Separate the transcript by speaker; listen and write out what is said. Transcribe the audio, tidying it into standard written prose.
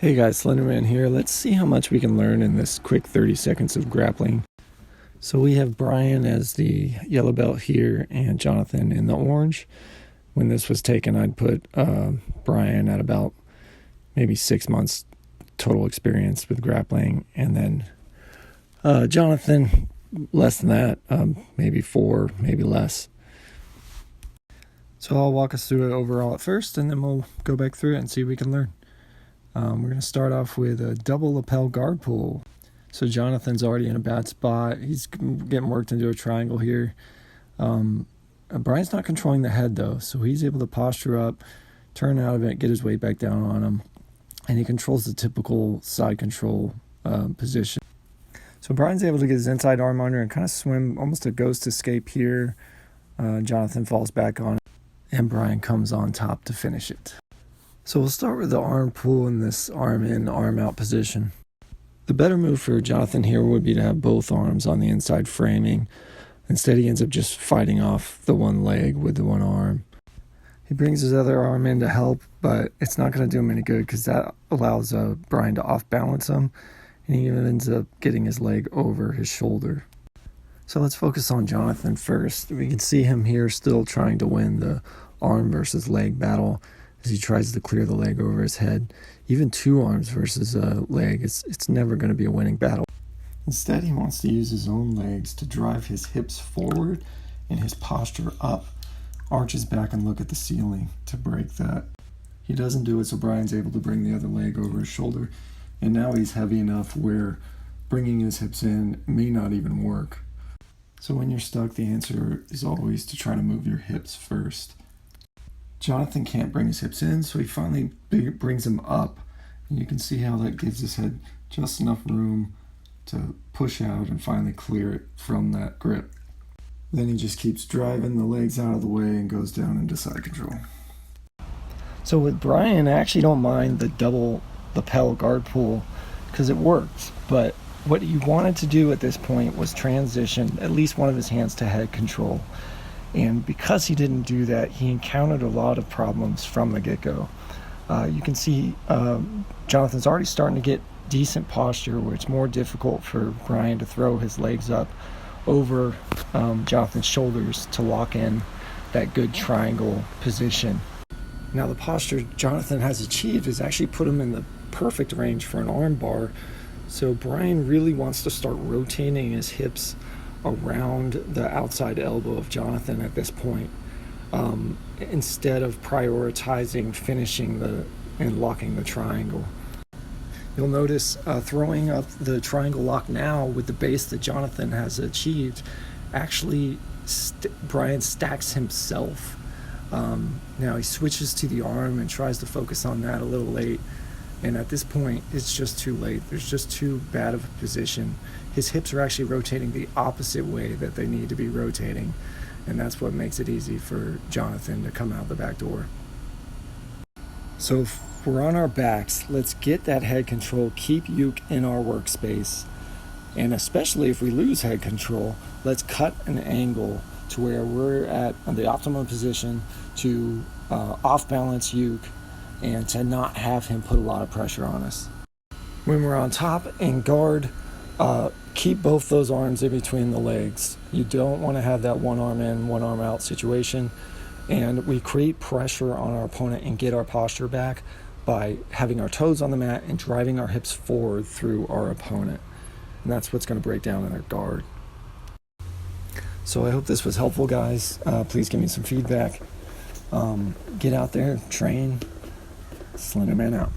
Speaker 1: Hey guys, Slenderman here. Let's see how much we can learn in this quick 30 seconds of grappling. So we have Brian as the yellow belt here and Jonathan in the orange. When this was taken, I'd put Brian at about maybe 6 months total experience with grappling, and then Jonathan less than that, maybe 4, maybe less. So I'll walk us through it overall at first, and then we'll go back through it and see if we can learn. We're going to start off with a double lapel guard pull. So Jonathan's already in a bad spot. He's getting worked into a triangle here. Brian's not controlling the head though, so he's able to posture up, turn out of it, get his weight back down on him, and he controls the typical side control position. So Brian's able to get his inside arm under and kind of swim almost a ghost escape here. Jonathan falls back on it, and Brian comes on top to finish it. So we'll start with the arm pull in this arm in, arm out position. The better move for Jonathan here would be to have both arms on the inside framing. Instead, he ends up just fighting off the one leg with the one arm. He brings his other arm in to help, but it's not going to do him any good because that allows Brian to off-balance him, and he even ends up getting his leg over his shoulder. So let's focus on Jonathan first. We can see him here still trying to win the arm versus leg battle as he tries to clear the leg over his head. Even two arms versus a leg, it's never going to be a winning battle. Instead, he wants to use his own legs to drive his hips forward and his posture up, arch his back and look at the ceiling to break that. He doesn't do it, so Brian's able to bring the other leg over his shoulder, and now he's heavy enough where bringing his hips in may not even work. So when you're stuck, the answer is always to try to move your hips first. Jonathan can't bring his hips in, so he finally brings them up. And you can see how that gives his head just enough room to push out and finally clear it from that grip. Then he just keeps driving the legs out of the way and goes down into side control. So with Brian, I actually don't mind the double lapel guard pull because it works. But what he wanted to do at this point was transition at least one of his hands to head control. And because he didn't do that, he encountered a lot of problems from the get-go. You can see Jonathan's already starting to get decent posture where it's more difficult for Brian to throw his legs up over Jonathan's shoulders to lock in that good triangle position. Now the posture Jonathan has achieved has actually put him in the perfect range for an arm bar. So Brian really wants to start rotating his hips around the outside elbow of Jonathan at this point, instead of prioritizing finishing and locking the triangle. You'll notice throwing up the triangle lock now with the base that Jonathan has achieved, actually Brian stacks himself. Now he switches to the arm and tries to focus on that a little late, and at this point it's just too late. There's just too bad of a position. His hips are actually rotating the opposite way that they need to be rotating, and that's what makes it easy for Jonathan to come out the back door. So if we're on our backs, let's get that head control, keep Uke in our workspace, and especially if we lose head control, let's cut an angle to where we're at the optimum position to off-balance Uke and to not have him put a lot of pressure on us. When we're on top and guard, keep both those arms in between the legs. You don't want to have that one arm in, one arm out situation. And we create pressure on our opponent and get our posture back by having our toes on the mat and driving our hips forward through our opponent. And that's what's going to break down in our guard. So I hope this was helpful, guys. Please give me some feedback. Get out there, train. Slenderman out.